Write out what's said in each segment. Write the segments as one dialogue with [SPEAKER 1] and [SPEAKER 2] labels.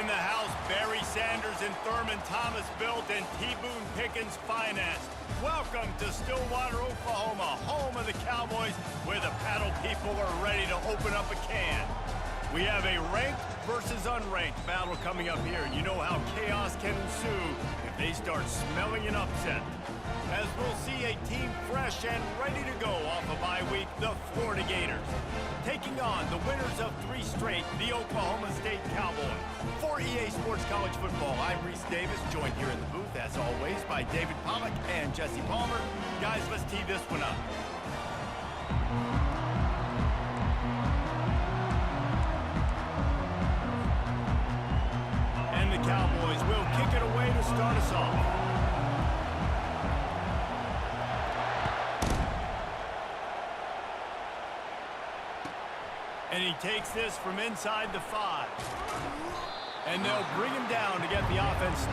[SPEAKER 1] the house, Barry Sanders and Thurman Thomas built and T. Boone Pickens financed. Welcome to Stillwater, Oklahoma, home of the Cowboys, where the paddle people are ready to open up a can. We have a ranked versus unranked battle coming up here, and you know how chaos can ensue if they start smelling an upset. As we'll see a team fresh and ready to go off a bye week, the Florida Gators, taking on the winners of 3 straight, the Oklahoma State Cowboys. For EA Sports College Football, I'm Reese Davis, joined here in the booth, as always, by David Pollack and Jesse Palmer. Guys, let's tee this one up. And the Cowboys will kick it away to start us off. And he takes this from inside the 5. And they'll bring him down to get the offense.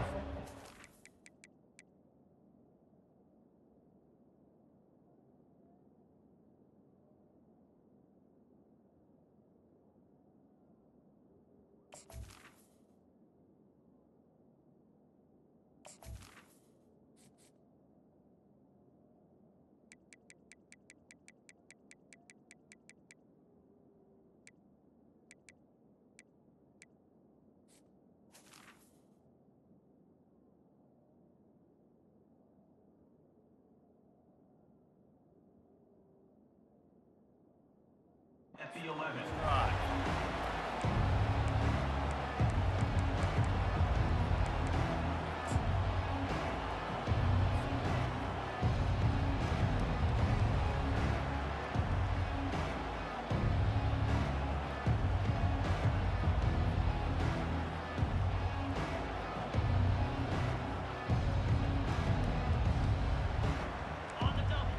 [SPEAKER 2] At the 11.
[SPEAKER 1] Right.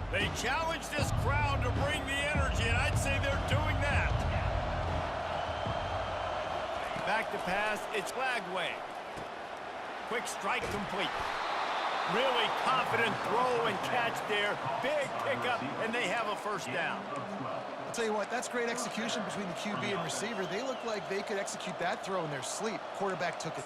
[SPEAKER 1] They challenge this crowd to bring the energy, and I'd say they're doing that. Back to pass, it's Lagway. Quick strike complete. Really confident throw and catch there. Big pickup, and they have a first down.
[SPEAKER 3] I'll tell you what, that's great execution between the QB and receiver. They look like they could execute that throw in their sleep. Quarterback took it.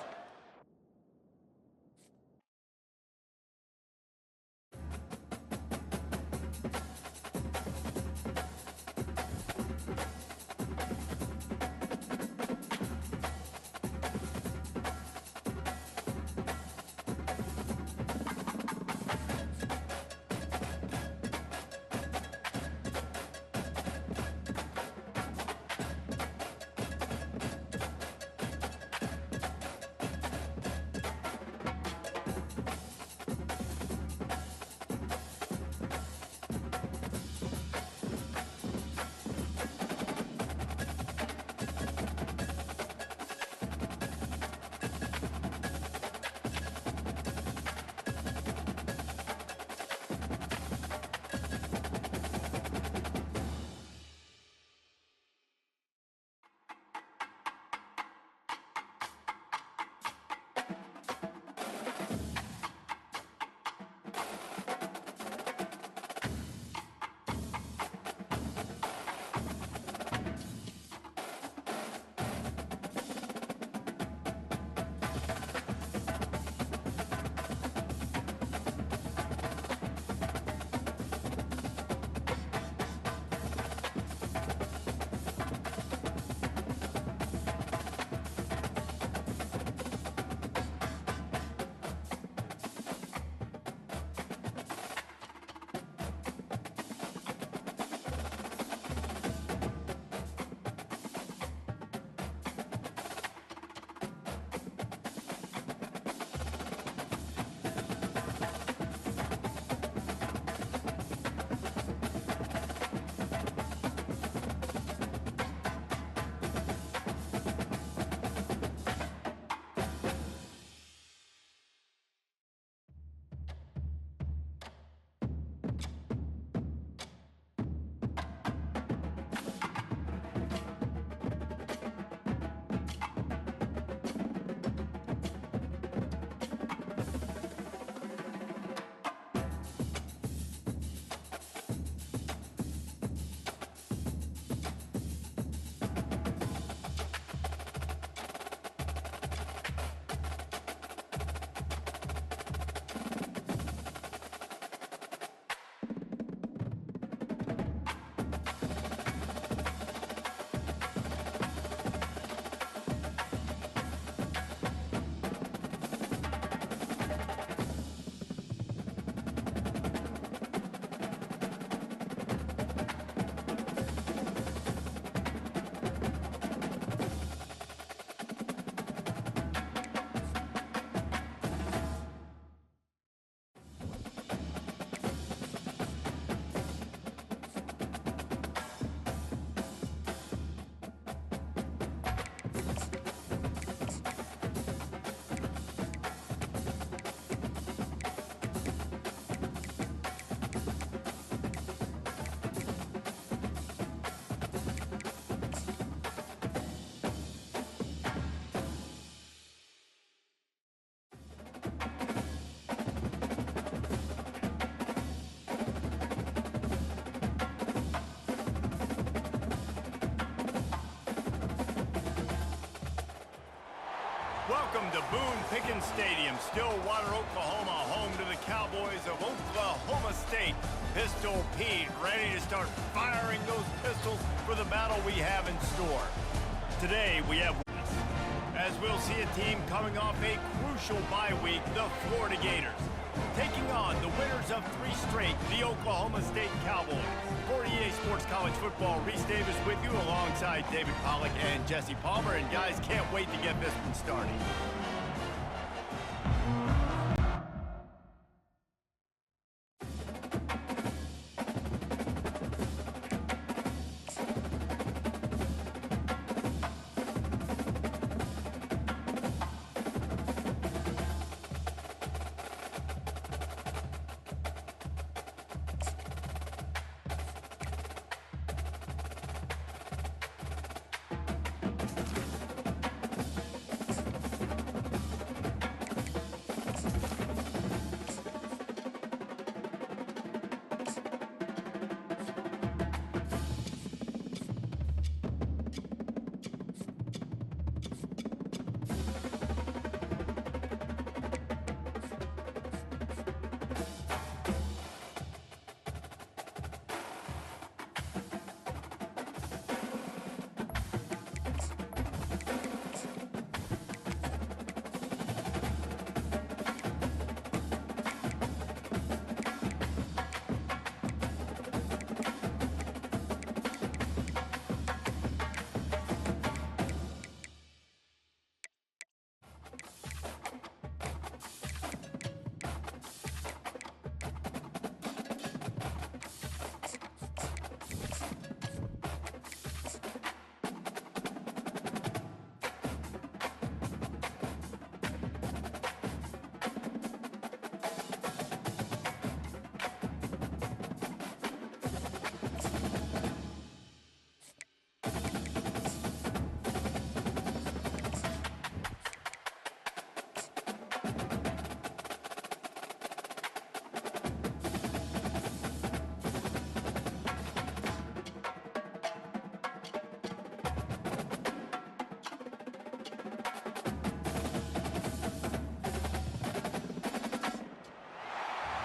[SPEAKER 1] Welcome to Boone Pickens Stadium, Stillwater, Oklahoma, home to the Cowboys of Oklahoma State. Pistol Pete ready to start firing those pistols for the battle we have in store. Today we have, as we'll see a team coming off a crucial bye week, the Florida Gators, taking on the winners of 3 straight, the Oklahoma State Cowboys. For EA Sports College Football, Reese Davis with you alongside David Pollack and Jesse Palmer. And guys, can't wait to get this one started.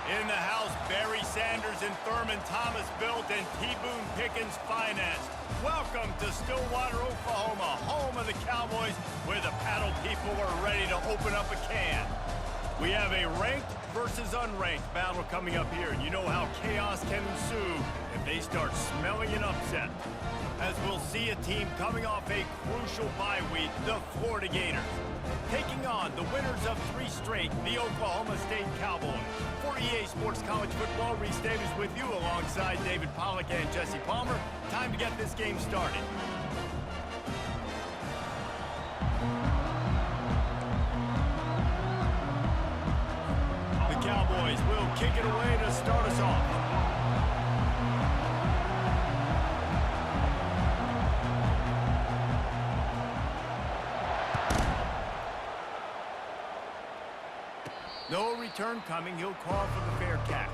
[SPEAKER 1] In the house, Barry Sanders and Thurman Thomas built and T. Boone Pickens financed. Welcome to Stillwater, Oklahoma, home of the Cowboys, where the paddle people are ready to open up a can. We have a ranked versus unranked battle coming up here, and you know how chaos can ensue if they start smelling an upset. As we'll see a team coming off a crucial bye week, the Florida Gators, taking on the winners of 3 straight, the Oklahoma State Cowboys. For EA Sports College Football, Reese Davis with you alongside David Pollack and Jesse Palmer. Time to get this game started. The Cowboys will kick it away to start us off. No return coming. He'll call for the fair catch.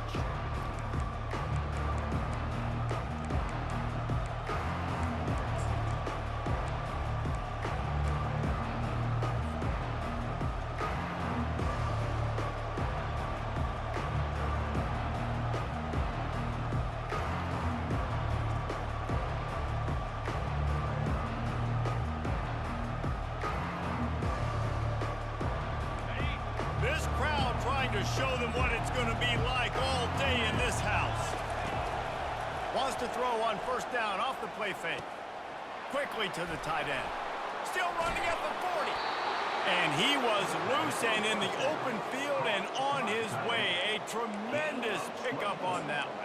[SPEAKER 1] This crowd trying to show them what it's going to be like all day in this house. Wants to throw on first down off the play fake. Quickly to the tight end. Still running at the 40. And he was loose and in the open field and on his way. A tremendous pickup on that one.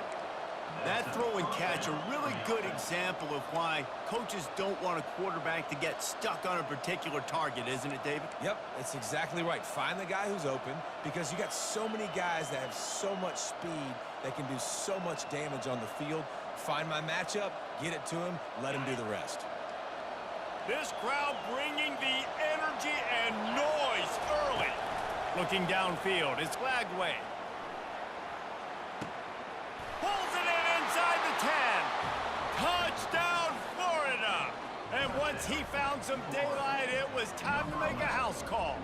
[SPEAKER 1] That throw and catch, a really good example of why coaches don't want a quarterback to get stuck on a particular target, isn't it, David?
[SPEAKER 2] Yep, it's exactly right. Find the guy who's open, because you got so many guys that have so much speed that can do so much damage on the field. Find my matchup, get it to him, let him do the rest.
[SPEAKER 1] This crowd bringing the energy and noise early. Looking downfield, it's flagged away. Pulls it in inside the 10. Touchdown, Florida. And what once he found some daylight, it was time to make a house call.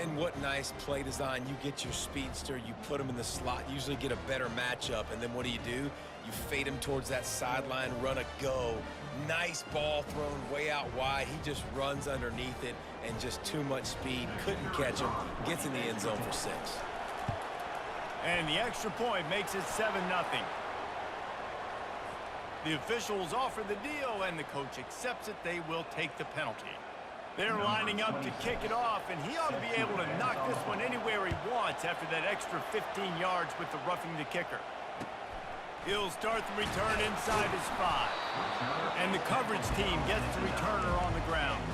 [SPEAKER 2] And what nice play design. You get your speedster, you put him in the slot, usually get a better matchup, and then what do? You fade him towards that sideline, run a go. Nice ball thrown way out wide. He just runs underneath it, and just too much speed. Couldn't catch him. Gets in the end zone for 6.
[SPEAKER 1] And the extra point makes it 7-0. The officials offer the deal, and the coach accepts it. They will take the penalty. They're lining up to kick it off, and he ought to be able to knock this one anywhere he wants after that extra 15 yards with the roughing the kicker. He'll start the return inside his 5. And the coverage team gets the returner on the ground.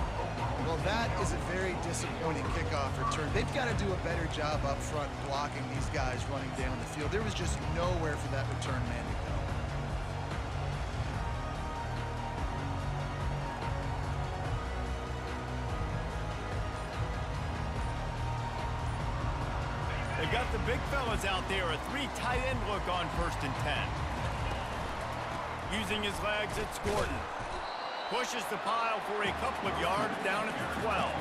[SPEAKER 3] Well, that is a very disappointing kickoff return. They've got to do a better job up front blocking these guys running down the field. There was just nowhere for that return man to go.
[SPEAKER 1] They've got the big fellas out there, a 3 tight end look on 1st and 10. Using his legs, it's Gordon. Pushes the pile for a couple of yards down at the 12.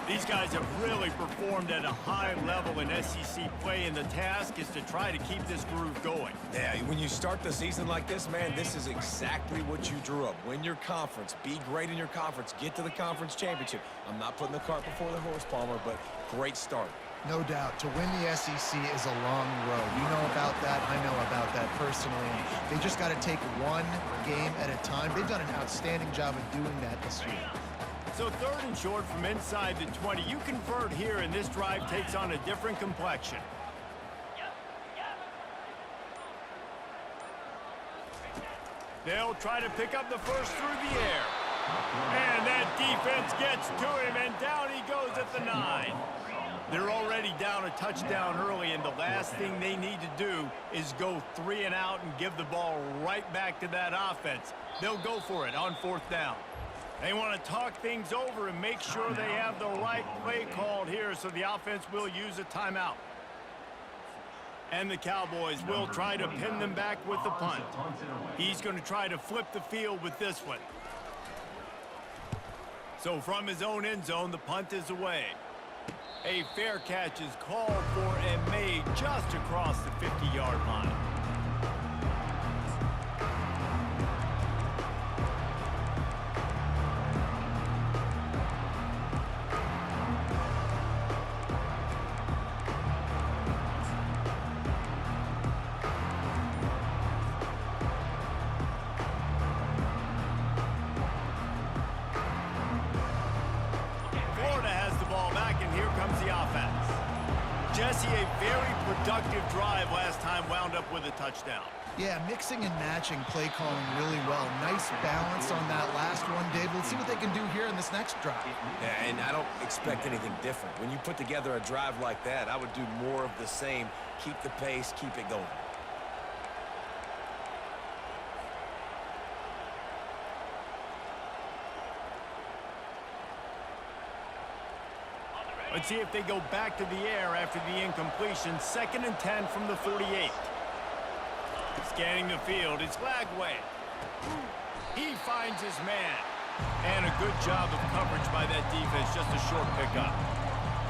[SPEAKER 1] These guys have really performed at a high level in SEC play, and the task is to try to keep this groove going.
[SPEAKER 2] Yeah, when you start the season like this, man, this is exactly what you drew up. Win your conference, be great in your conference, get to the conference championship. I'm not putting the cart before the horse, Palmer, but great start.
[SPEAKER 3] No doubt. To win the SEC is a long road. You know about that. I know about that personally. They just got to take one game at a time. They've done an outstanding job of doing that this year.
[SPEAKER 1] So 3rd and short from inside the 20. You convert here, and this drive takes on a different complexion. They'll try to pick up the first through the air. And that defense gets to him, and down he goes at the 9. They're already down a touchdown early, and the last thing they need to do is go 3 and out and give the ball right back to that offense. They'll go for it on 4th down. They want to talk things over and make sure they have the right play called here, so the offense will use a timeout. And the Cowboys will try to pin them back with the punt. He's going to try to flip the field with this one. So from his own end zone, the punt is away. A fair catch is called for and made just across the 50-yard line. Jesse, a very productive drive last time, wound up with a touchdown.
[SPEAKER 3] Yeah, mixing and matching play calling really well. Nice balance on that last one, Dave. Let's see what they can do here in this next drive.
[SPEAKER 2] Yeah, and I don't expect anything different. When you put together a drive like that, I would do more of the same. Keep the pace, keep it going.
[SPEAKER 1] Let's see if they go back to the air after the incompletion. 2nd and 10 from the 48. Scanning the field, it's Lagway. He finds his man. And a good job of coverage by that defense, just a short pickup.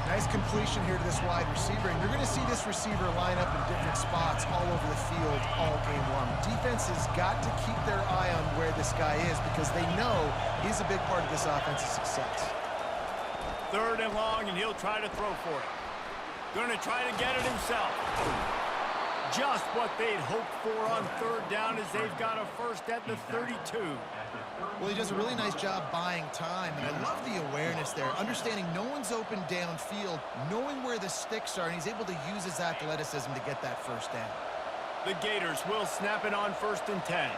[SPEAKER 3] Nice completion here to this wide receiver, and you're going to see this receiver line up in different spots all over the field all game long. Defense has got to keep their eye on where this guy is because they know he's a big part of this offensive success.
[SPEAKER 1] 3rd and long, and he'll try to throw for it. Going to try to get it himself. Just what they'd hoped for on 3rd down as they've got a first at the 32.
[SPEAKER 3] Well, he does a really nice job buying time, and I love the awareness there, understanding no one's open downfield, knowing where the sticks are, and he's able to use his athleticism to get that first down.
[SPEAKER 1] The Gators will snap it on 1st and 10.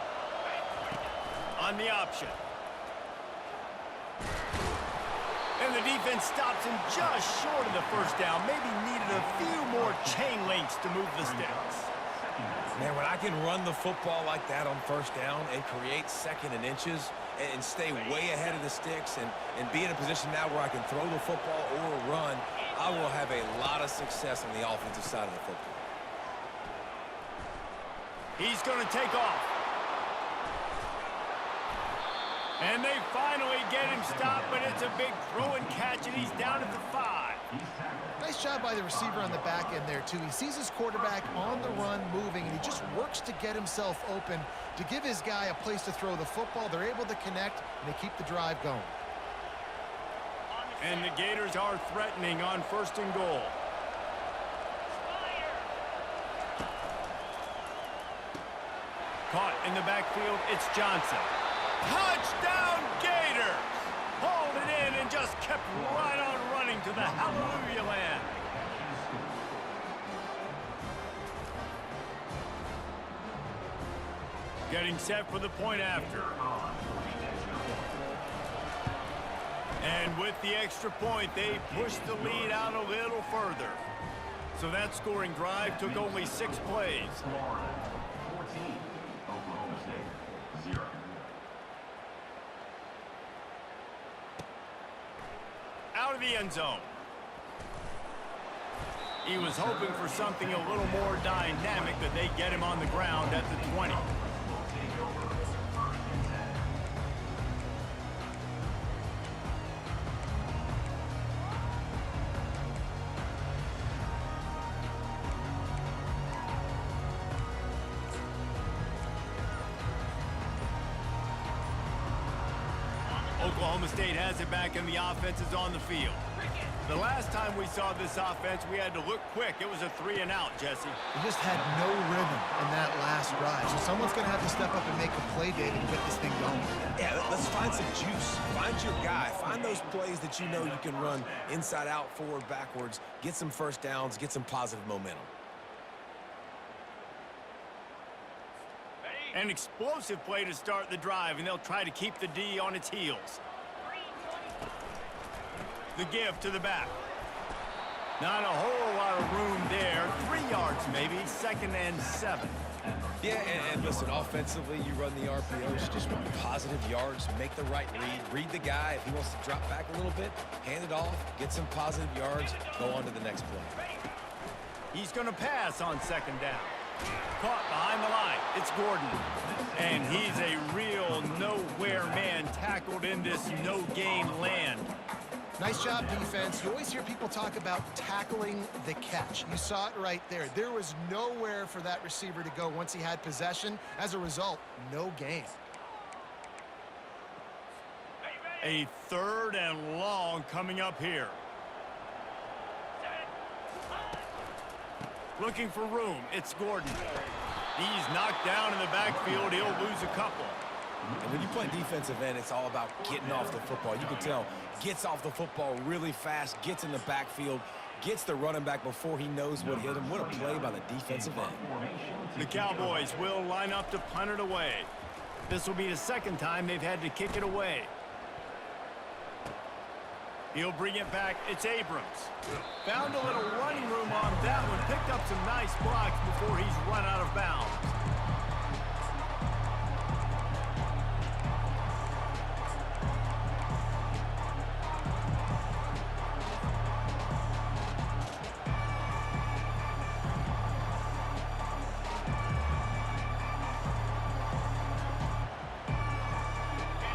[SPEAKER 1] On the option. And the defense stops him just short of the first down. Maybe needed a few more chain links to move the sticks.
[SPEAKER 2] Man, when I can run the football like that on 1st down and create 2nd and inches and stay way ahead of the sticks and be in a position now where I can throw the football or run, I will have a lot of success on the offensive side of the football.
[SPEAKER 1] He's going to take off. And they finally get him stopped, but it's a big throw and catch, and he's down at the 5.
[SPEAKER 3] Nice job by the receiver on the back end there, too. He sees his quarterback on the run moving, and he just works to get himself open to give his guy a place to throw the football. They're able to connect, and they keep the drive going.
[SPEAKER 1] And the Gators are threatening on 1st and goal. Caught in the backfield, it's Johnson. Touchdown, Gators! Hauled it in and just kept right on running to the hallelujah land. Getting set for the point after. And with the extra point, they pushed the lead out a little further. So that scoring drive took only 6 plays. Out of the end zone. He was hoping for something a little more dynamic, but they get him on the ground at the 20. Oklahoma State has it back, and the offense is on the field. The last time we saw this offense, we had to look quick. It was a 3-and-out, Jesse.
[SPEAKER 3] They just had no rhythm in that last drive. So someone's going to have to step up and make a play, David, and get this thing going.
[SPEAKER 2] Yeah, let's find some juice. Find your guy. Find those plays that you know you can run inside out, forward, backwards. Get some first downs. Get some positive momentum.
[SPEAKER 1] An explosive play to start the drive, and they'll try to keep the D on its heels. The give to the back. Not a whole lot of room there. 3 yards maybe, 2nd and 7.
[SPEAKER 2] Yeah, and listen, offensively, you run the RPOs, just run positive yards, make the right read the guy. If he wants to drop back a little bit, hand it off, get some positive yards, go on to the next play.
[SPEAKER 1] He's going to pass on 2nd down. Caught behind the line. It's Gordon. And he's a real nowhere man, tackled in this no-gain land.
[SPEAKER 3] Nice job, defense. You always hear people talk about tackling the catch. You saw it right there. There was nowhere for that receiver to go once he had possession. As a result, no gain.
[SPEAKER 1] A 3rd and long coming up here. Looking for room. It's Gordon. He's knocked down in the backfield. He'll lose a couple.
[SPEAKER 2] And when you play defensive end, it's all about getting off the football. You can tell, gets off the football really fast, gets in the backfield, gets the running back before he knows what hit him. What a play by the defensive end.
[SPEAKER 1] The Cowboys will line up to punt it away. This will be the 2nd time they've had to kick it away. He'll bring it back. It's Abrams. Found a little running room on that one. Picked up some nice blocks before he's run out of bounds.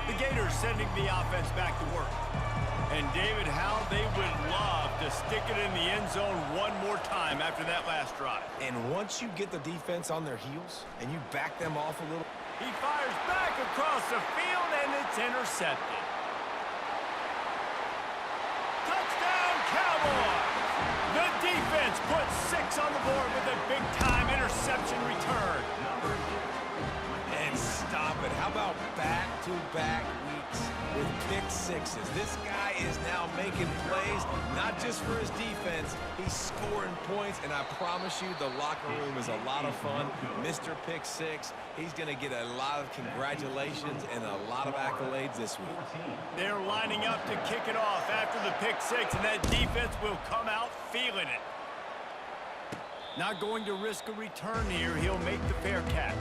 [SPEAKER 1] The Gators sending the offense back to work. And David, how they would love to stick it in the end zone one more time after that last drive.
[SPEAKER 2] And once you get the defense on their heels and you back them off a little.
[SPEAKER 1] He fires back across the field, and it's intercepted. Touchdown, Cowboys! The defense puts 6 on the board with a big-time interception return.
[SPEAKER 2] And stop it. How about back-to-back weeks with pick sixes? This guy is now making plays, not just for his defense. He's scoring points, and I promise you the locker room is a lot of fun. Mr. Pick Six, he's going to get a lot of congratulations and a lot of accolades this week.
[SPEAKER 1] They're lining up to kick it off after the pick 6, and that defense will come out feeling it. Not going to risk a return here. He'll make the fair catch.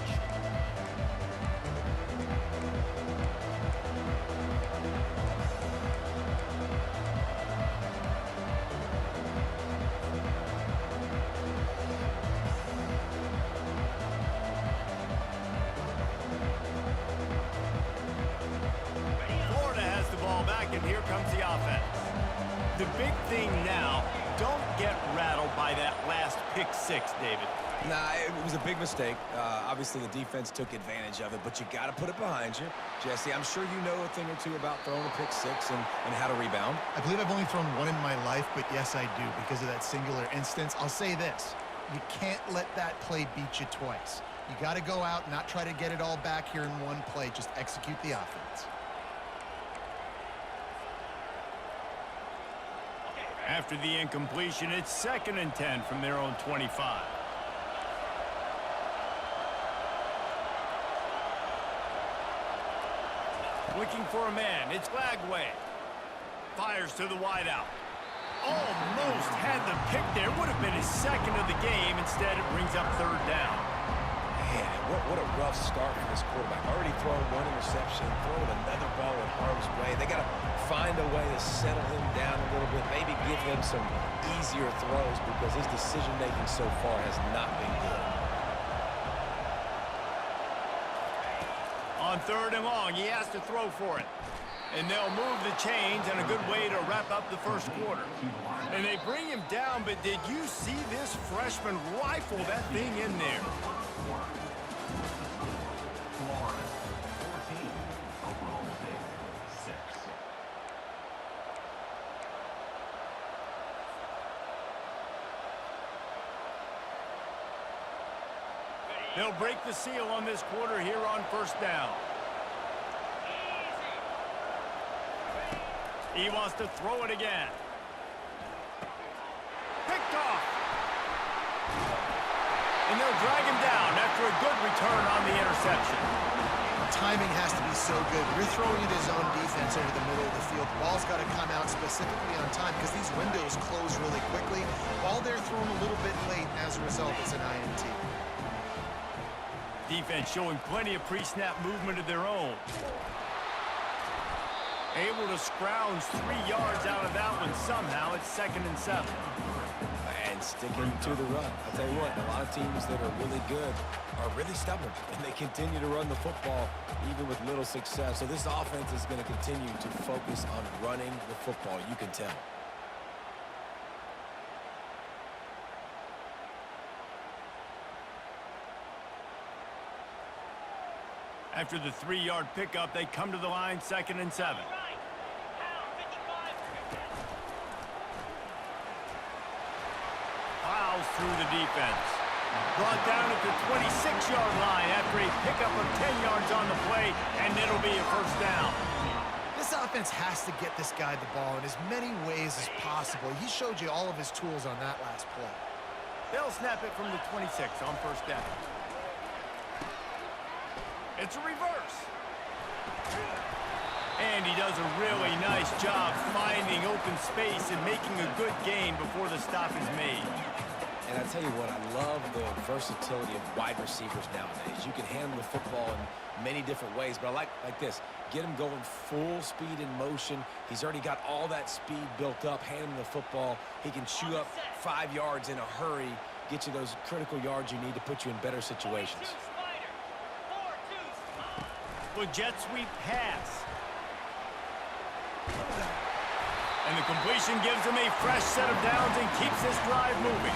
[SPEAKER 1] thing now, don't get rattled by that last pick six, David.
[SPEAKER 2] Nah, it was a big mistake. Obviously, the defense took advantage of it, but you got to put it behind you. Jesse, I'm sure you know a thing or two about throwing a pick six and how to rebound.
[SPEAKER 3] I believe I've only thrown one in my life, but yes, I do because of that singular instance. I'll say this. You can't let that play beat you twice. You got to go out and not try to get it all back here in one play. Just execute the offense.
[SPEAKER 1] After the incompletion, it's 2nd and 10 from their own 25. Looking for a man. It's Lagway. Fires to the wideout. Almost had the pick there. Would have been his second of the game. Instead, it brings up 3rd down.
[SPEAKER 2] Man, what a rough start for this quarterback. Already throwing one interception, throwing another ball in harm's way. They got to find a way to settle him down a little bit, maybe give him some easier throws because his decision-making so far has not been good.
[SPEAKER 1] On 3rd and long, he has to throw for it. And they'll move the chains, and a good way to wrap up the first quarter. And they bring him down, but did you see this freshman rifle that thing in there? They'll break the seal on this quarter here on 1st down. He wants to throw it again. Picked off. And they'll drag him down after a good return on the interception.
[SPEAKER 3] Timing has to be so good. You're throwing it his own defense over the middle of the field. The ball's got to come out specifically on time because these windows close really quickly. Ball they're thrown a little bit late. As a result, it's an INT.
[SPEAKER 1] Defense showing plenty of pre-snap movement of their own. Able to scrounge 3 yards out of that one somehow. It's 2nd and 7.
[SPEAKER 2] And sticking to the run. I'll tell you what, a lot of teams that are really good are really stubborn, and they continue to run the football even with little success. So this offense is going to continue to focus on running the football. You can tell.
[SPEAKER 1] After the 3-yard pickup, they come to the line, 2nd and 7. Plows through the defense. Brought down at the 26-yard line after a pickup of 10 yards on the play, and it'll be a 1st down.
[SPEAKER 3] This offense has to get this guy the ball in as many ways as possible. He showed you all of his tools on that last play.
[SPEAKER 1] They'll snap it from the 26 on 1st down. It's a reverse. And he does a really nice job finding open space and making a good gain before the stop is made.
[SPEAKER 2] And I tell you what, I love the versatility of wide receivers nowadays. You can handle the football in many different ways, but I like this. Get him going full speed in motion. He's already got all that speed built up, hand him the football. He can chew up 5 yards in a hurry, get you those critical yards you need to put you in better situations.
[SPEAKER 1] Well, jet sweep pass. And the completion gives him a fresh set of downs and keeps this drive moving.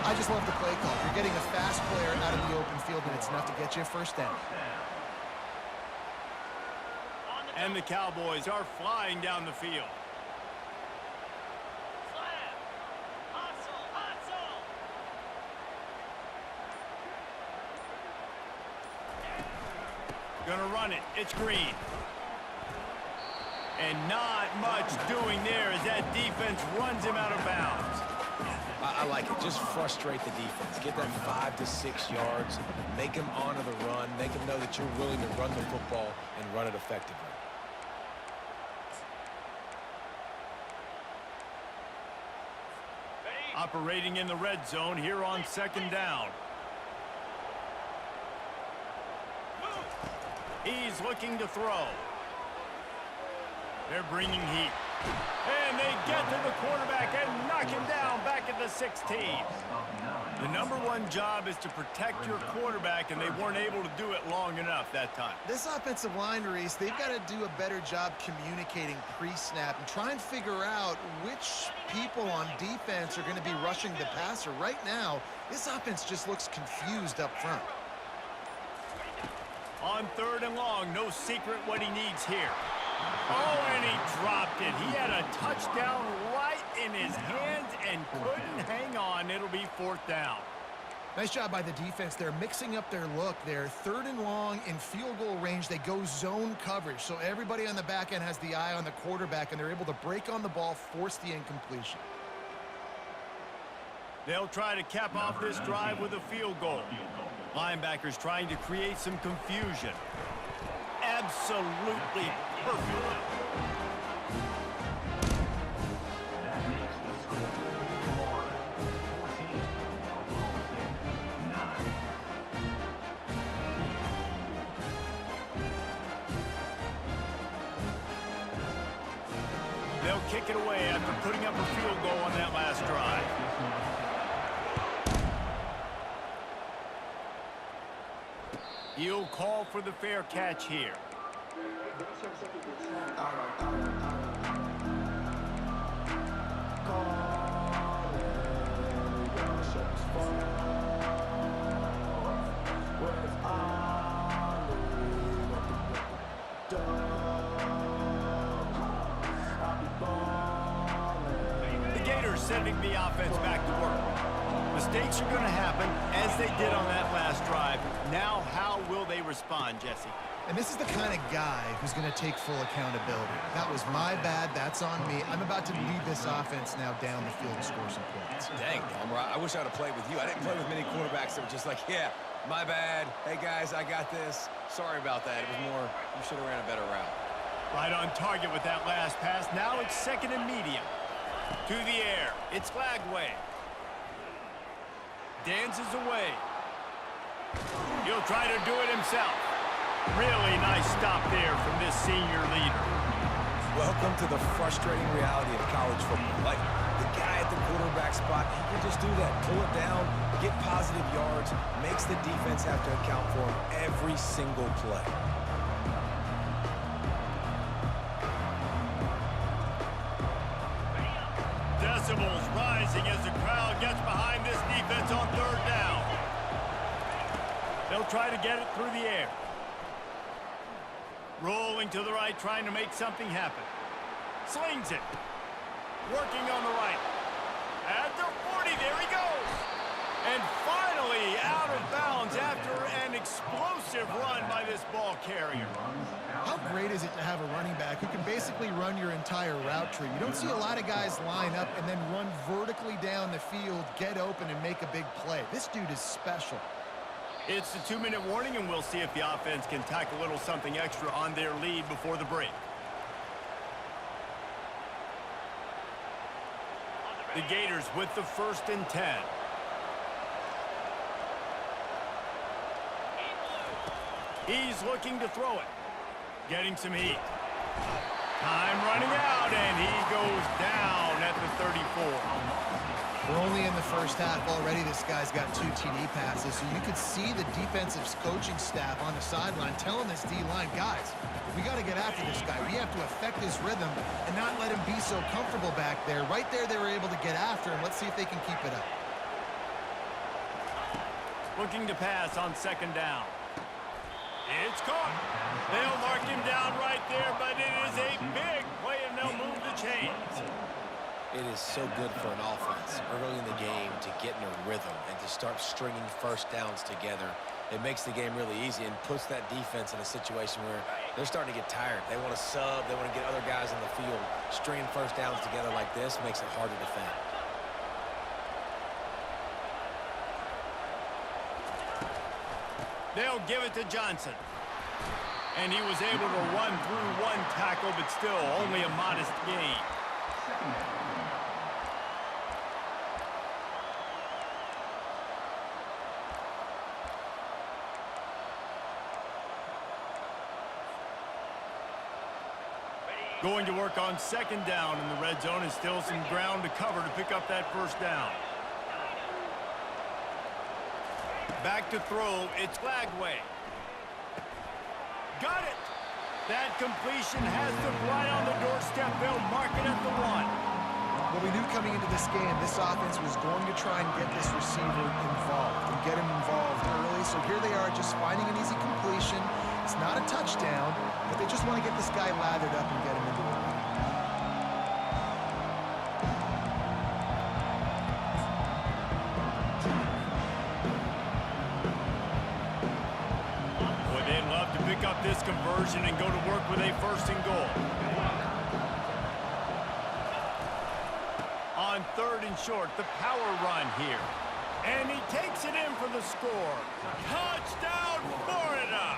[SPEAKER 3] I just love the play call. You're getting a fast player out of the open field, and it's enough to get you a 1st down.
[SPEAKER 1] And the Cowboys are flying down the field. Gonna run it. It's Green. And not much doing there as that defense runs him out of bounds.
[SPEAKER 2] I like it. Just frustrate the defense. Get that 5 to 6 yards. Make them honor the run. Make them know that you're willing to run the football and run it effectively.
[SPEAKER 1] Operating in the red zone here on 2nd down. He's looking to throw. They're bringing heat. And they get to the quarterback and knock him down back at the 16. The number one job is to protect your quarterback, and they weren't able to do it long enough that time.
[SPEAKER 3] This offensive line, Reese, they've got to do a better job communicating pre-snap and try and figure out which people on defense are going to be rushing the passer. Right now, this offense just looks confused up front.
[SPEAKER 1] On 3rd and long, no secret what he needs here. Oh, and he dropped it. He had a touchdown right in his hands and couldn't hang on. It'll be 4th down.
[SPEAKER 3] Nice job by the defense. They're mixing up their look. They're 3rd and long in field goal range. They go zone coverage, so everybody on the back end has the eye on the quarterback, and they're able to break on the ball, force the incompletion.
[SPEAKER 1] They'll try to cap off this drive with a field goal. Linebackers trying to create some confusion. Absolutely perfect. They'll kick it away after putting up a field goal on that last drive. He'll call for the fair catch here. The Gators sending the offense back to work. Mistakes are going to happen, as they did on that last drive. Now, how will they respond, Jesse?
[SPEAKER 3] And this is the kind of guy who's going to take full accountability. That was my bad. That's on me. I'm about to lead this offense now down the field and score some points.
[SPEAKER 2] Dang, Elmer, I wish I would have played with you. I didn't play with many quarterbacks that were just like, yeah, my bad. Hey, guys, I got this. Sorry about that. It was more, you should have ran a better route.
[SPEAKER 1] Right on target with that last pass. Now it's 2nd and medium. To the air. It's Flagway. Dances away. He'll try to do it himself. Really nice stop there from this senior leader.
[SPEAKER 2] Welcome to the frustrating reality of college football. Like, the guy at the quarterback spot, he can just do that. Pull it down, get positive yards, makes the defense have to account for him every single play.
[SPEAKER 1] Decibels rising as the crowd gets behind this defense on 3rd down. They'll try to get it through the air. Rolling to the right, trying to make something happen. Slings it. Working on the right. At the 40, there he goes. And finally out of bounds after an explosive run by this ball carrier.
[SPEAKER 3] How great is it to have a running back who can basically run your entire route tree? You don't see a lot of guys line up and then run vertically down the field, get open, and make a big play. This dude is special.
[SPEAKER 1] It's the 2-minute warning, and we'll see if the offense can tack a little something extra on their lead before the break. The Gators with the 1st and 10. He's looking to throw it. Getting some heat. Time running out, and he goes down at the 34.
[SPEAKER 3] We're only in the first half already. This guy's got 2 TD passes, so you could see the defensive coaching staff on the sideline telling this D-line, guys, we got to get after this guy. We have to affect his rhythm and not let him be so comfortable back there. Right there, they were able to get after him. Let's see if they can keep it up.
[SPEAKER 1] Looking to pass on 2nd down. It's caught. They'll mark him down right there, but it is a big play, and they'll move the chains.
[SPEAKER 2] It is so good for an offense early in the game to get in a rhythm and to start stringing first downs together. It makes the game really easy and puts that defense in a situation where they're starting to get tired. They want to sub. They want to get other guys on the field. Stringing first downs together like this makes it hard to defend.
[SPEAKER 1] They'll give it to Johnson. And he was able to run through 1 tackle, but still only a modest gain. Going to work on second down in the red zone, and still some ground to cover to pick up that first down. Back to throw, it's Flagway. Got it! That completion has them right on the doorstep. They'll mark it at the 1.
[SPEAKER 3] Well, we knew coming into this game, this offense was going to try and get this receiver involved and get him involved early. So here they are just finding an easy completion. It's not a touchdown, but they just want to get this guy lathered up and get him into the run.
[SPEAKER 1] Boy, they'd love to pick up this conversion and go to work with a 1st and goal. On 3rd and short, the power run here. And he takes it in for the score. Touchdown, Florida!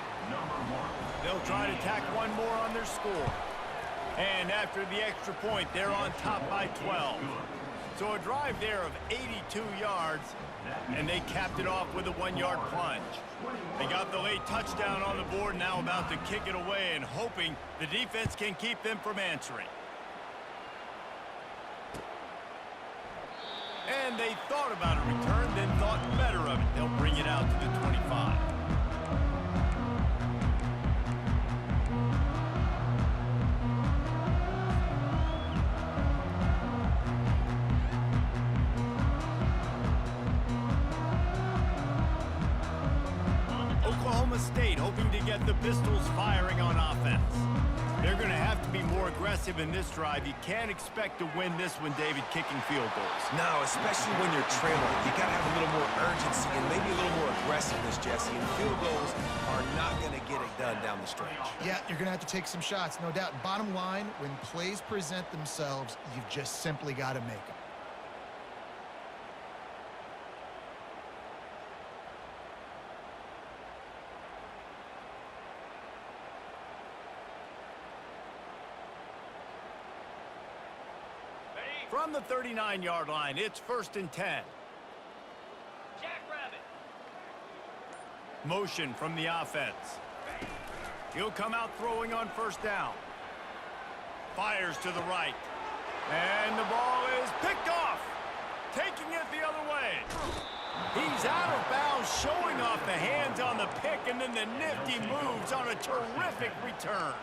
[SPEAKER 1] They'll try to tack one more on their score. And after the extra point, they're on top by 12. So a drive there of 82 yards, and they capped it off with a 1-yard plunge. They got the late touchdown on the board, now about to kick it away and hoping the defense can keep them from answering. And they thought about a return, then thought better of it. They'll bring it out to the 25. Oklahoma State hoping to get the Pistols firing on offense. They're going to have to be more aggressive in this drive. You can't expect to win this one, David, kicking field goals.
[SPEAKER 2] No, especially when you're trailing. You got to have a little more urgency and maybe a little more aggressiveness, Jesse. And field goals are not going to get it done down the stretch.
[SPEAKER 3] Yeah, you're going to have to take some shots, no doubt. Bottom line, when plays present themselves, you've just simply got to make them.
[SPEAKER 1] From the 39-yard line, it's 1st and 10. Jackrabbit. Motion from the offense. He'll come out throwing on 1st down. Fires to the right. And the ball is picked off. Taking it the other way. He's out of bounds, showing off the hands on the pick, and then the nifty moves on a terrific return.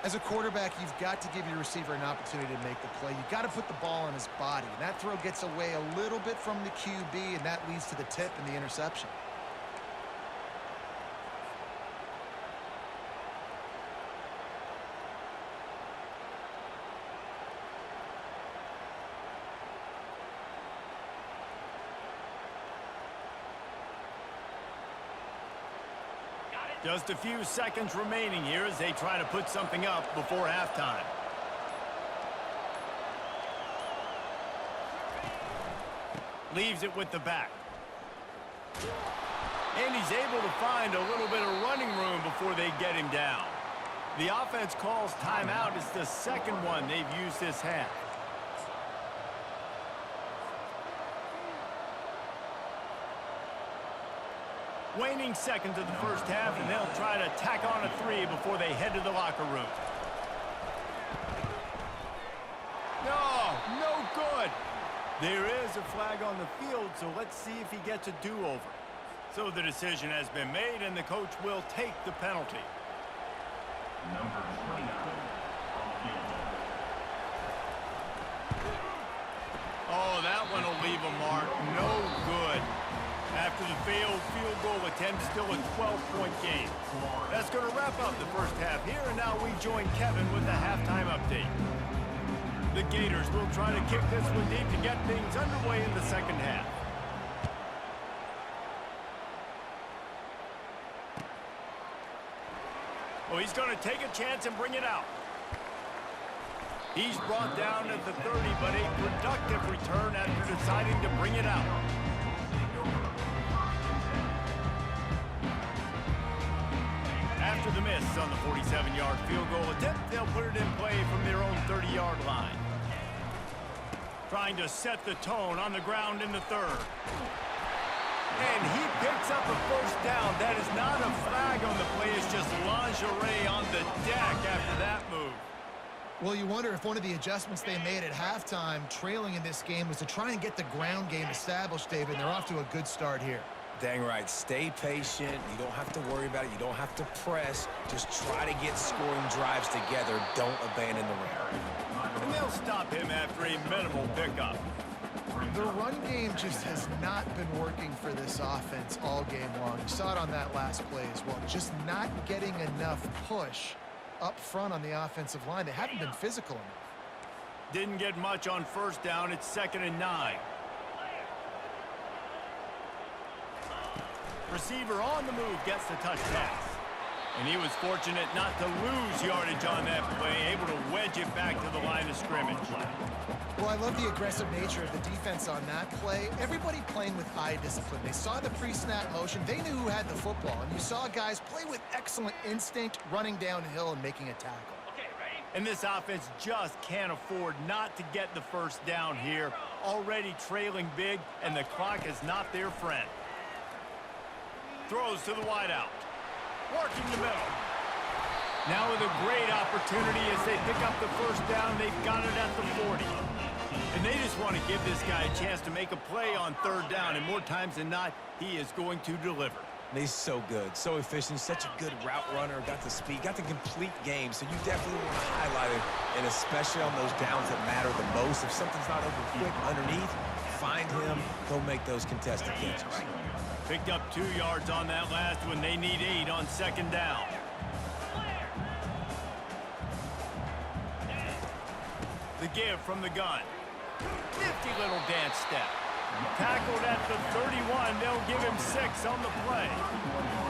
[SPEAKER 3] As a quarterback, you've got to give your receiver an opportunity to make the play. You've got to put the ball on his body. And that throw gets away a little bit from the QB, and that leads to the tip and the interception.
[SPEAKER 1] Just a few seconds remaining here as they try to put something up before halftime. Leaves it with the back. And he's able to find a little bit of running room before they get him down. The offense calls timeout. It's the second one they've used this half. Waning seconds of the first half, and they'll try to tack on a 3 before they head to the locker room. No good. There is a flag on the field, so let's see if he gets a do-over. So the decision has been made, and the coach will take the penalty.
[SPEAKER 4] Number 29 on the field.
[SPEAKER 1] Oh, that one will leave a mark. No good. After the failed field goal attempt, still a 12-point game. That's going to wrap up the first half here, and now we join Kevin with the halftime update. The Gators will try to kick this one deep to get things underway in the second half. Oh, he's going to take a chance and bring it out. He's brought down at the 30, but a productive return after deciding to bring it out. After the miss on the 47-yard field goal attempt, they'll put it in play from their own 30-yard line. Trying to set the tone on the ground in the third. And he picks up a first down. That is not a flag on the play. It's just lingerie on the deck after that move.
[SPEAKER 3] Well, you wonder if one of the adjustments they made at halftime, trailing in this game, was to try and get the ground game established, David. They're off to a good start here.
[SPEAKER 2] Dang right. Stay patient. You don't have to worry about it. You don't have to press. Just try to get scoring drives together. Don't abandon the run.
[SPEAKER 1] And they'll stop him after a minimal pickup.
[SPEAKER 3] The run game just has not been working for this offense all game long. You saw it on that last play as well. Just not getting enough push up front on the offensive line. They haven't been physical enough.
[SPEAKER 1] Didn't get much on first down. It's 2nd and 9. Receiver on the move gets the touch pass. And he was fortunate not to lose yardage on that play, able to wedge it back to the line of scrimmage.
[SPEAKER 3] Well, I love the aggressive nature of the defense on that play. Everybody playing with eye discipline. They saw the pre-snap motion. They knew who had the football. And you saw guys play with excellent instinct, running downhill and making a tackle.
[SPEAKER 1] And this offense just can't afford not to get the first down here. Already trailing big, and the clock is not their friend. Throws to the wideout. Working the middle. Now with a great opportunity as they pick up the first down. They've got it at the 40. And they just want to give this guy a chance to make a play on 3rd down. And more times than not, he is going to deliver.
[SPEAKER 2] He's so good, so efficient, such a good route runner, got the speed, got the complete game, so you definitely want to highlight it, and especially on those downs that matter the most. If something's not open quick underneath, find him, go make those contested catches.
[SPEAKER 1] Picked up 2 yards on that last one. They need 8 on 2nd down. The give from the gun. Nifty little dance step. Tackled at the 31. They'll give him 6 on the play.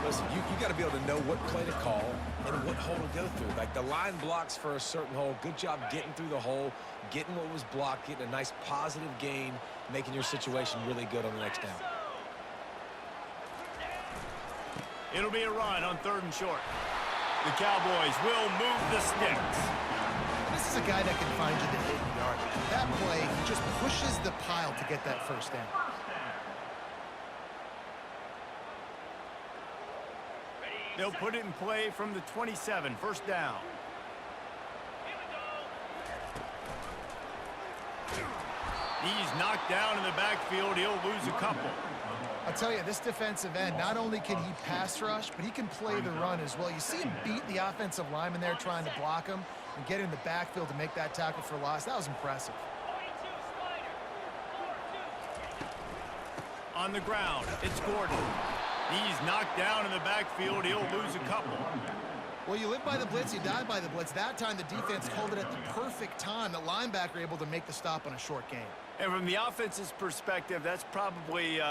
[SPEAKER 2] Listen, you got to be able to know what play to call and what hole to go through. Like the line blocks for a certain hole. Good job getting through the hole, getting what was blocked, getting a nice positive gain, making your situation really good on the next down.
[SPEAKER 1] It'll be a run on 3rd and short. The Cowboys will move the sticks.
[SPEAKER 3] This is a guy that can find you the hidden yard. That play, he just pushes the pile to get that first down.
[SPEAKER 1] They'll put it in play from the 27, 1st down. He's knocked down in the backfield. He'll lose a couple.
[SPEAKER 3] I'll tell you, this defensive end, not only can he pass rush, but he can play the run as well. You see him beat the offensive lineman there trying to block him and get in the backfield to make that tackle for loss. That was impressive.
[SPEAKER 1] On the ground, it's Gordon. He's knocked down in the backfield. He'll lose a couple.
[SPEAKER 3] Well, you live by the blitz, you die by the blitz. That time the defense called it at the perfect time. The linebacker able to make the stop on a short gain.
[SPEAKER 1] And from the offense's perspective, that's probably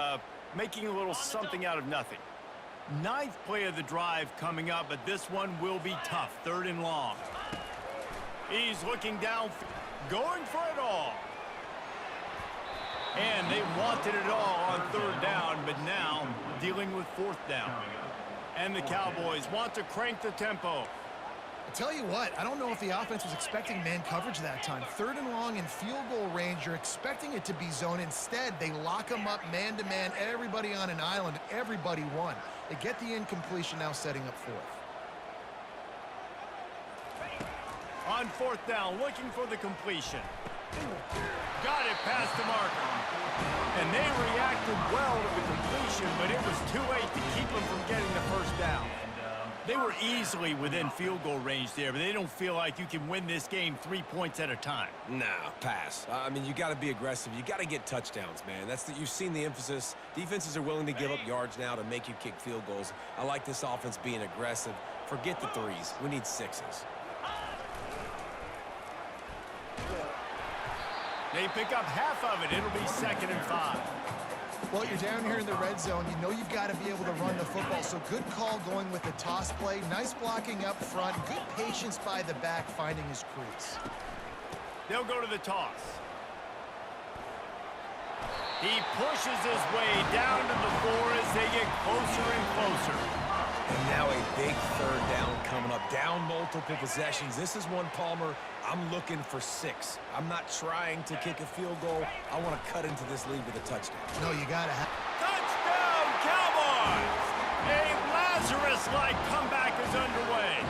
[SPEAKER 1] making a little something out of nothing. 9th play of the drive coming up, but this one will be tough. 3rd and long. He's looking down, going for it all. And they wanted it all on 3rd down, but now dealing with 4th down. And the Cowboys want to crank the tempo.
[SPEAKER 3] I tell you what, I don't know if the offense was expecting man coverage that time. 3rd and long in field goal range, you're expecting it to be zone. Instead, they lock them up man-to-man, everybody on an island, everybody won. They get the incompletion, now setting up 4th.
[SPEAKER 1] On 4th down, looking for the completion. Got it past the marker. And they reacted well to the completion, but it was too late to keep them from getting the 1st down. They were easily within field goal range there, but they don't feel like you can win this game 3 points at a time.
[SPEAKER 2] Nah, pass. I mean, you got to be aggressive. You got to get touchdowns, man. You've seen the emphasis. Defenses are willing to give up yards now to make you kick field goals. I like this offense being aggressive. Forget the 3s. We need 6s.
[SPEAKER 1] They pick up half of it. It'll be 2nd and 5.
[SPEAKER 3] Well, you're down here in the red zone. You know you've got to be able to run the football. So good call going with the toss play. Nice blocking up front. Good patience by the back finding his crease.
[SPEAKER 1] They'll go to the toss. He pushes his way down to the 4 as they get closer and closer.
[SPEAKER 2] And now a big 3rd down coming up. Down multiple possessions. This is one, Palmer, I'm looking for 6. I'm not trying to kick a field goal. I want to cut into this lead with a touchdown.
[SPEAKER 3] No, you got to have...
[SPEAKER 1] Touchdown, Cowboys! A Lazarus-like comeback is underway.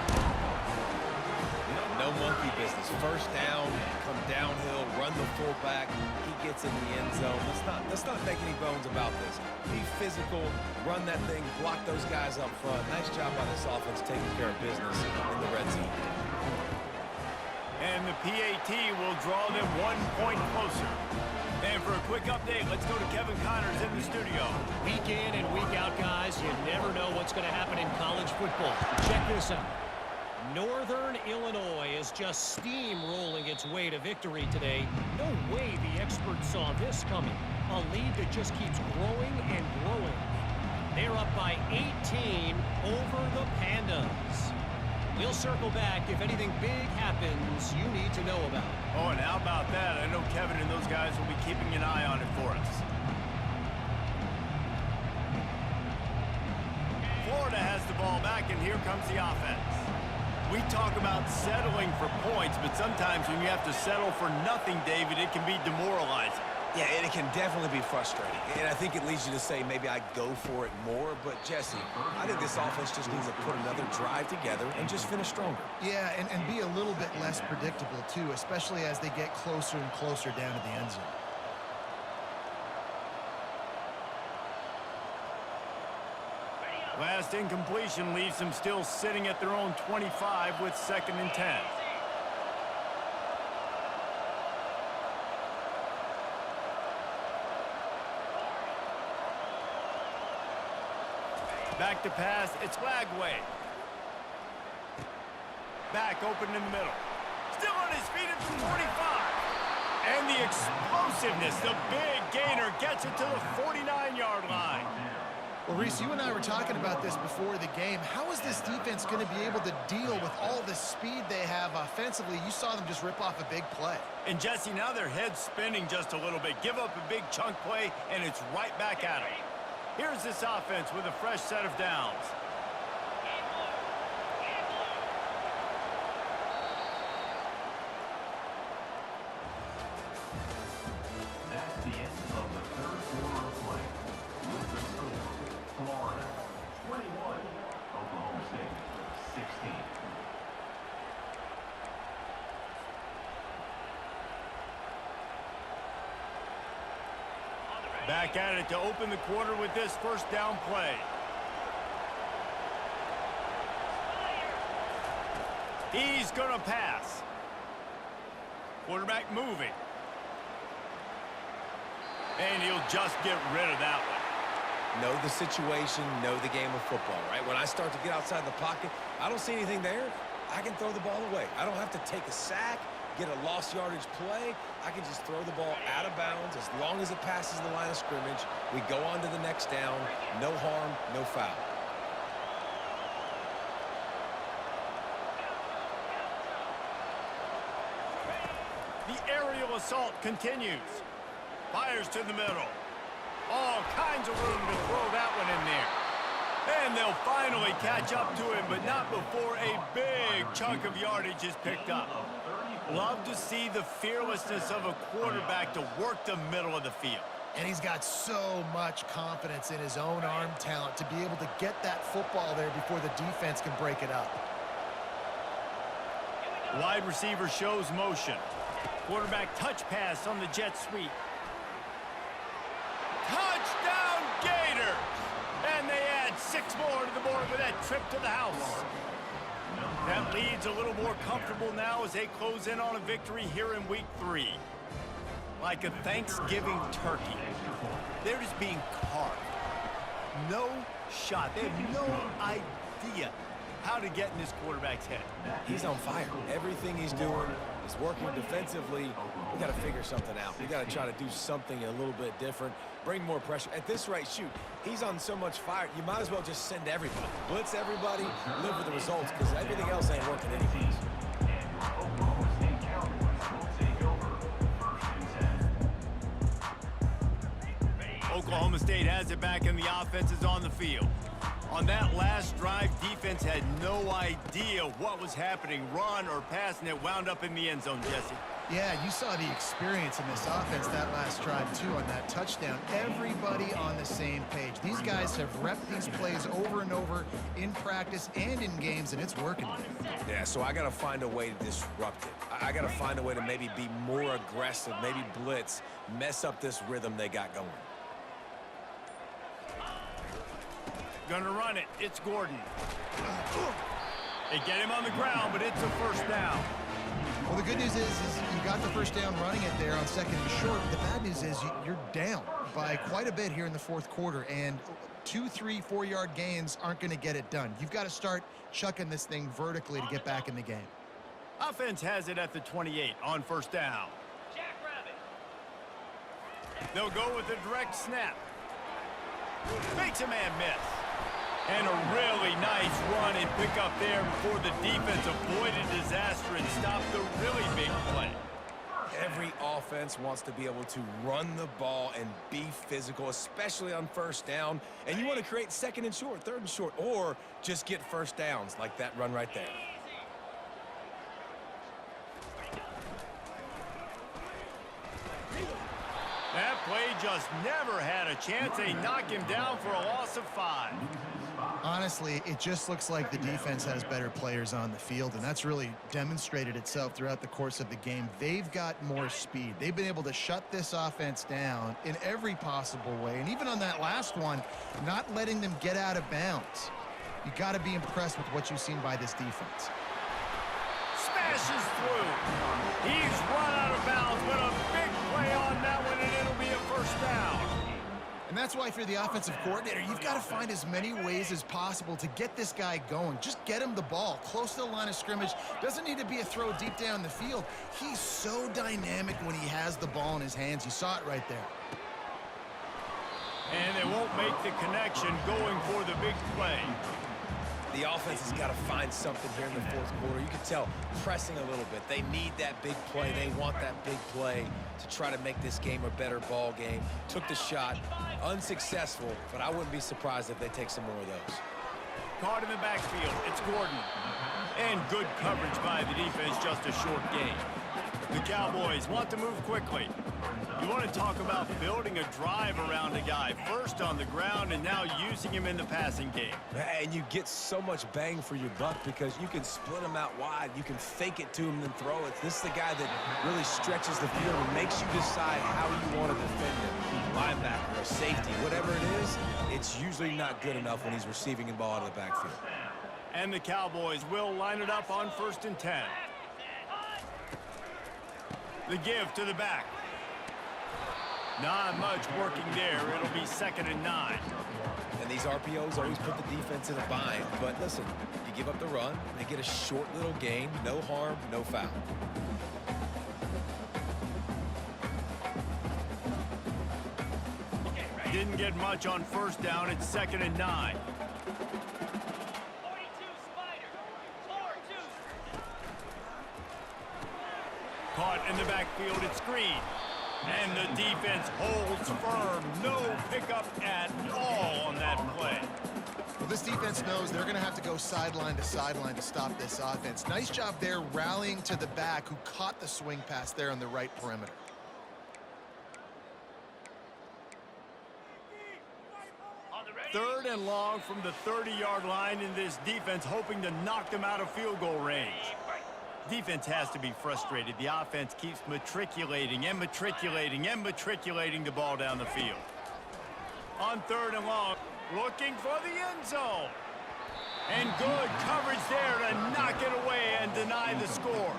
[SPEAKER 2] No no monkey business. First down, come downhill, run the fullback. He gets in the end zone. Let's not make any bones about this. Be physical, run that thing, block those guys up front. Nice job by this offense taking care of business in the red zone.
[SPEAKER 1] And the PAT will draw them 1 point closer. And for a quick update, let's go to Kevin Connors in the studio.
[SPEAKER 5] Week in and week out, guys, you never know what's going to happen in college football. Check this out. Northern Illinois is just steamrolling its way to victory today. No way the experts saw this coming. A lead that just keeps growing and growing. They're up by 18 over the Pandas. We'll circle back if anything big happens you need to know about.
[SPEAKER 1] Oh, and how about that? I know Kevin and those guys will be keeping an eye on it for us. Florida has the ball back, and here comes the offense. We talk about settling for points, but sometimes when you have to settle for nothing, David, it can be demoralizing.
[SPEAKER 2] Yeah, and it can definitely be frustrating. And I think it leads you to say maybe I go for it more. But, Jesse, I think this offense just needs to put another drive together and just finish stronger.
[SPEAKER 3] Yeah, and be a little bit less predictable, too, especially as they get closer and closer down to the end zone.
[SPEAKER 1] Last incompletion leaves them still sitting at their own 25 with 2nd and 10. Back to pass, it's Lagway. Back open in the middle. Still on his feet at the 45. And the explosiveness, the big gainer gets it to the 49-yard line.
[SPEAKER 3] Well, Reese, you and I were talking about this before the game. How is this defense going to be able to deal with all the speed they have offensively? You saw them just rip off a big play. And
[SPEAKER 1] Jesse, now their head's spinning just a little bit. Give up a big chunk play, and it's right back at them. Here's this offense with a fresh set of downs.
[SPEAKER 4] That's the end of the third quarter of play. With the score, Florida 21, Oklahoma State 16.
[SPEAKER 1] Back at it to open the quarter with this first down play. He's going to pass. Quarterback moving. And he'll just get rid of that one.
[SPEAKER 2] Know the situation, know the game of football, right? When I start to get outside the pocket, I don't see anything there. I can throw the ball away. I don't have to take a sack, get a lost yardage play. I can just throw the ball out of bounds as long as it passes the line of scrimmage. We go on to the next down. No harm, no foul.
[SPEAKER 1] The aerial assault continues. Fires to the middle. All kinds of room to throw that one in there. And they'll finally catch up to him, but not before a big chunk of yardage is picked up. Love to see the fearlessness of a quarterback to work the middle of the field.
[SPEAKER 3] And he's got so much confidence in his own arm talent to be able to get that football there before the defense can break it up.
[SPEAKER 1] Wide receiver shows motion. Quarterback touch pass on the jet sweep. Touchdown Gators! And they add 6 more to the board with that trip to the house. That lead's a little more comfortable now as they close in on a victory here in week 3. Like a Thanksgiving turkey. They're just being carved. No shot. They have no idea how to get in this quarterback's head.
[SPEAKER 2] He's on fire. Everything he's doing is working defensively. We got to figure something out. We got to try to do something a little bit different. Bring more pressure. At this rate, shoot, he's on so much fire, you might as well just send everybody. Blitz everybody, live with the results, because everything else ain't working anyways.
[SPEAKER 4] Oklahoma State Cowboys will take over 1st and 10.
[SPEAKER 1] Oklahoma State has it back and the offense is on the field. On that last drive, defense had no idea what was happening, run or pass, and it wound up in the end zone, Jesse.
[SPEAKER 3] Yeah, you saw the experience in this offense that last drive, too, on that touchdown. Everybody on the same page. These guys have repped these plays over and over in practice and in games, and it's working.
[SPEAKER 2] Yeah, so I got to find a way to disrupt it. I got to find a way to maybe be more aggressive, maybe blitz, mess up this rhythm they got going.
[SPEAKER 1] Gonna run it. It's Gordon. They get him on the ground, but it's a first down.
[SPEAKER 3] Well, the good news is you got the first down running it there on 2nd and short. But the bad news is you're down by quite a bit here in the 4th quarter, and 2, 3, 4-yard gains aren't going to get it done. You've got to start chucking this thing vertically to get back in the game.
[SPEAKER 1] Offense has it at the 28 on first down. They'll go with a direct snap. Makes a man miss. And a really nice run and pick up there before the defense avoided disaster and stopped the really big play.
[SPEAKER 2] Every offense wants to be able to run the ball and be physical, especially on first down. And you want to create 2nd and short, 3rd and short, or just get first downs like that run right there.
[SPEAKER 1] That play just never had a chance. They knock him down for a loss of 5.
[SPEAKER 3] Honestly, it just looks like the defense has better players on the field, and that's really demonstrated itself throughout the course of the game. They've got more speed. They've been able to shut this offense down in every possible way, and even on that last one, not letting them get out of bounds. You got to be impressed with what you've seen by this defense.
[SPEAKER 1] Smashes through. He's run out of bounds, but a big play on that one, and it'll be a first down.
[SPEAKER 3] And that's why, if you're the offensive coordinator, you've got to find as many ways as possible to get this guy going. Just get him the ball close to the line of scrimmage. Doesn't need to be a throw deep down the field. He's so dynamic when he has the ball in his hands. You saw it right there.
[SPEAKER 1] And they won't make the connection going for the big play.
[SPEAKER 2] The offense has got to find something here in the 4th quarter. You can tell pressing a little bit. They need that big play. They want that big play to try to make this game a better ball game. Took the shot. Unsuccessful, but I wouldn't be surprised if they take some more of those.
[SPEAKER 1] Caught in the backfield. It's Gordon. And good coverage by the defense, just a short gain. The Cowboys want to move quickly. You want to talk about building a drive around a guy, first on the ground and now using him in the passing game.
[SPEAKER 2] And you get so much bang for your buck because you can split him out wide. You can fake it to him and throw it. This is the guy that really stretches the field and makes you decide how you want to defend him. Linebacker or safety, whatever it is, it's usually not good enough when he's receiving the ball out of the backfield.
[SPEAKER 1] And the Cowboys will line it up on 1st and 10. The give to the back. Not much working there. It'll be 2nd and 9.
[SPEAKER 2] And these RPOs always put the defense in a bind. But listen, you give up the run, they get a short little gain, no harm, no foul.
[SPEAKER 1] Didn't get much on first down. It's 2nd and 9. Caught in the backfield. It's Green. And the defense holds firm. No pickup at all on that play.
[SPEAKER 3] Well, this defense knows they're going to have to go sideline to stop this offense. Nice job there rallying to the back who caught the swing pass there on the right perimeter.
[SPEAKER 1] Third and long from the 30-yard line in this defense, hoping to knock them out of field goal range. Defense has to be frustrated. The offense keeps matriculating and matriculating and matriculating the ball down the field. On 3rd and long, looking for the end zone. And good coverage there to knock it away and deny the score.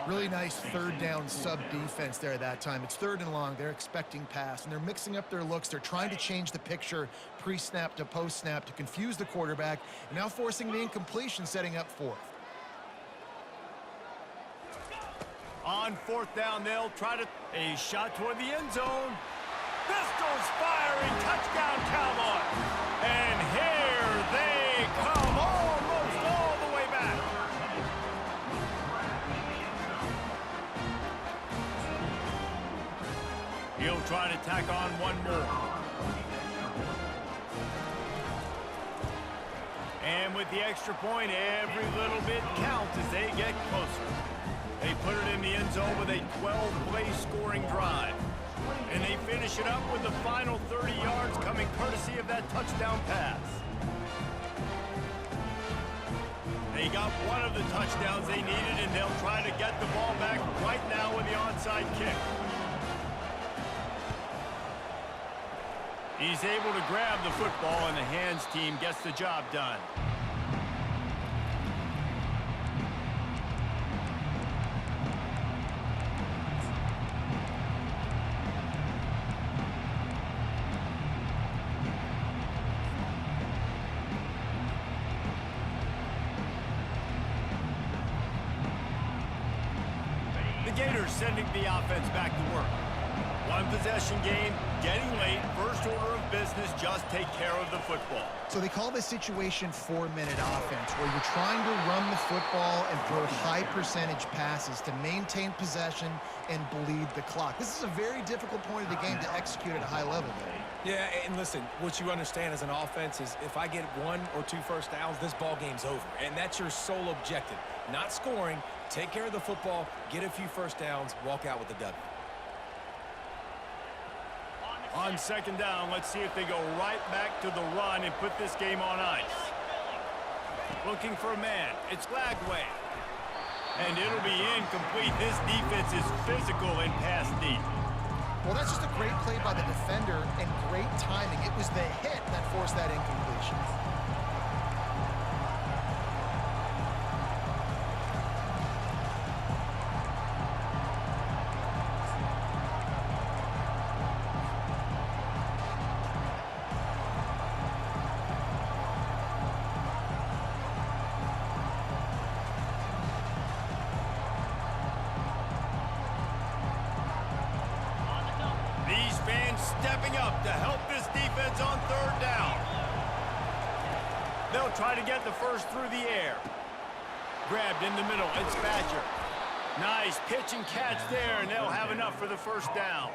[SPEAKER 3] Really nice 3rd down sub-defense there at that time. It's 3rd and long. They're expecting pass, and they're mixing up their looks. They're trying to change the picture pre-snap to post-snap to confuse the quarterback, and now forcing the incompletion, setting up 4th.
[SPEAKER 1] On 4th down, they'll try to... A shot toward the end zone. Pistols firing. Touchdown, Cowboys. And here they come almost all the way back. He'll try to tack on one more. And with the extra point, every little bit counts as they get closer. They put it in the end zone with a 12-play scoring drive. And they finish it up with the final 30 yards coming courtesy of that touchdown pass. They got one of the touchdowns they needed, and they'll try to get the ball back right now with the onside kick. He's able to grab the football, and the hands team gets the job done. The Gators sending the offense back to work. One possession game, getting late, first order of business, just take care of the football.
[SPEAKER 3] So they call this situation 4-minute offense, where you're trying to run the football and throw high percentage passes to maintain possession and bleed the clock. This is a very difficult point of the game to execute at a high level.
[SPEAKER 2] Yeah, and listen, what you understand as an offense is if I get 1 or 2 first downs, this ball game's over. And that's your sole objective. Not scoring, take care of the football, get a few first downs, walk out with the W.
[SPEAKER 1] On second down, let's see if they go right back to the run and put this game on ice. Looking for a man. It's Lagway. And it'll be incomplete. This defense is physical and pass deep.
[SPEAKER 3] Well, that's just a great play by the defender and great timing. It was the hit that forced that incompletion.
[SPEAKER 1] Stepping up to help this defense on third down. They'll try to get the first through the air. Grabbed in the middle, it's Badger. Nice pitch and catch there, and they'll have enough for the first down.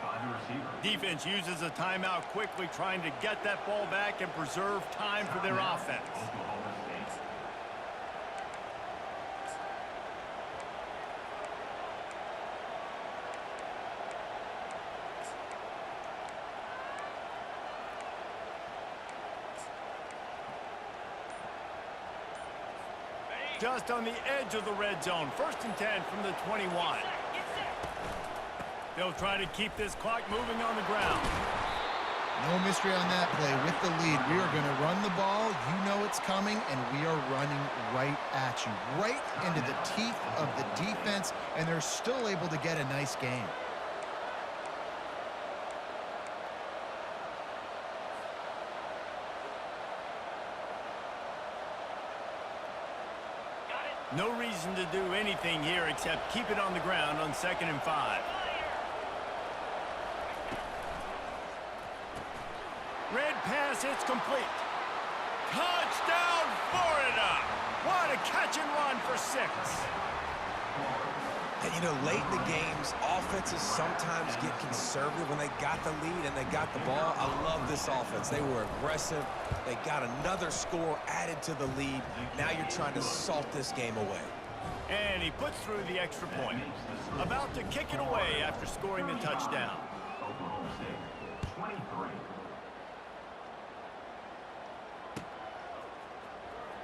[SPEAKER 1] Defense uses a timeout quickly, trying to get that ball back and preserve time for their offense. Just on the edge of the red zone. 1st and 10 from the 21. They'll try to keep this clock moving on the ground.
[SPEAKER 3] No mystery on that play. With the lead, we are going to run the ball. You know it's coming, and we are running right at you. Right into the teeth of the defense, and they're still able to get a nice game.
[SPEAKER 1] No reason to do anything here except keep it on the ground on 2nd and 5. Red pass, it's complete. Touchdown, Florida! What a catch and run for 6.
[SPEAKER 2] And, you know, late in the games, offenses sometimes get conservative when they got the lead and they got the ball. I love this offense. They were aggressive. They got another score added to the lead. Now you're trying to salt this game away.
[SPEAKER 1] And he puts through the extra point. About to kick it away after scoring the touchdown.
[SPEAKER 4] Oklahoma State, 23.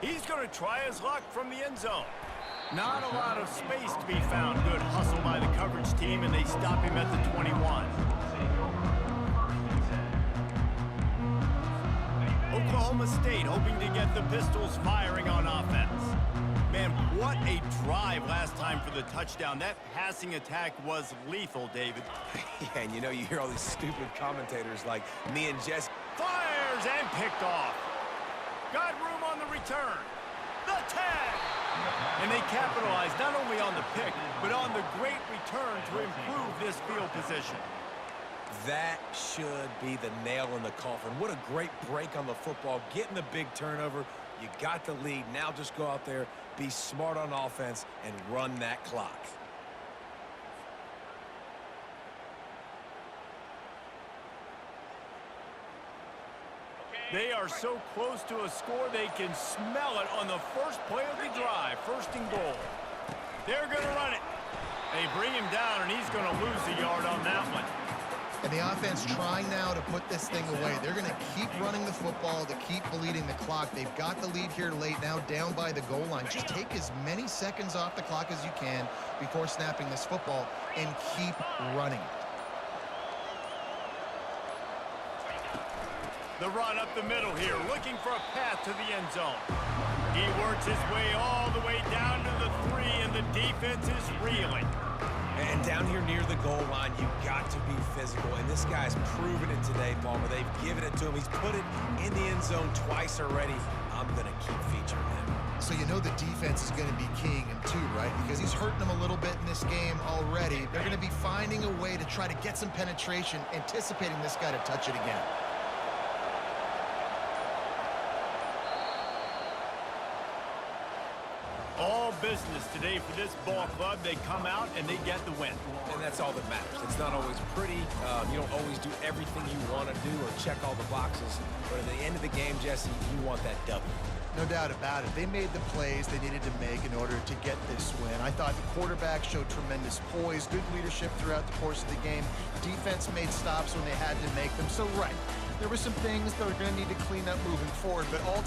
[SPEAKER 1] He's going to try his luck from the end zone. Not a lot of space to be found. Good hustle by the coverage team, and they stop him at the 21. Oklahoma State hoping to get the Pistols firing on offense. Man, what a drive last time for the touchdown. That passing attack was lethal, David.
[SPEAKER 2] Yeah, and you know, you hear all these stupid commentators like me and Jess.
[SPEAKER 1] Fires and picked off. Got room on the return. The tag. And they capitalized not only on the pick, but on the great return to improve this field position.
[SPEAKER 2] That should be the nail in the coffin. What a great break on the football. Getting the big turnover. You got the lead. Now just go out there, be smart on offense, and run that clock.
[SPEAKER 1] They are so close to a score, they can smell it on the first play of the drive, 1st and goal. They're going to run it. They bring him down, and he's going to lose a yard on that one.
[SPEAKER 3] And the offense trying now to put this thing away. They're going to keep running the football to keep bleeding the clock. They've got the lead here late, now down by the goal line. Just take as many seconds off the clock as you can before snapping this football and keep running.
[SPEAKER 1] The run up the middle here, looking for a path to the end zone. He works his way all the way down to the 3, and the defense is reeling.
[SPEAKER 2] And down here near the goal line, you've got to be physical. And this guy's proven it today, Palmer. They've given it to him. He's put it in the end zone twice already. I'm going to keep featuring him.
[SPEAKER 3] So you know the defense is going to be keying him too, right? Because he's hurting them a little bit in this game already. They're going to be finding a way to try to get some penetration, anticipating this guy to touch it again.
[SPEAKER 1] All business today for this ball club. They come out and they get the win.
[SPEAKER 2] And that's all that matters. It's not always pretty. You don't always do everything you want to do or check all the boxes. But at the end of the game, Jesse, you want that W.
[SPEAKER 3] No doubt about it. They made the plays they needed to make in order to get this win. I thought the quarterback showed tremendous poise, good leadership throughout the course of the game. Defense made stops when they had to make them. So, right, there were some things that are going to need to clean up moving forward, but all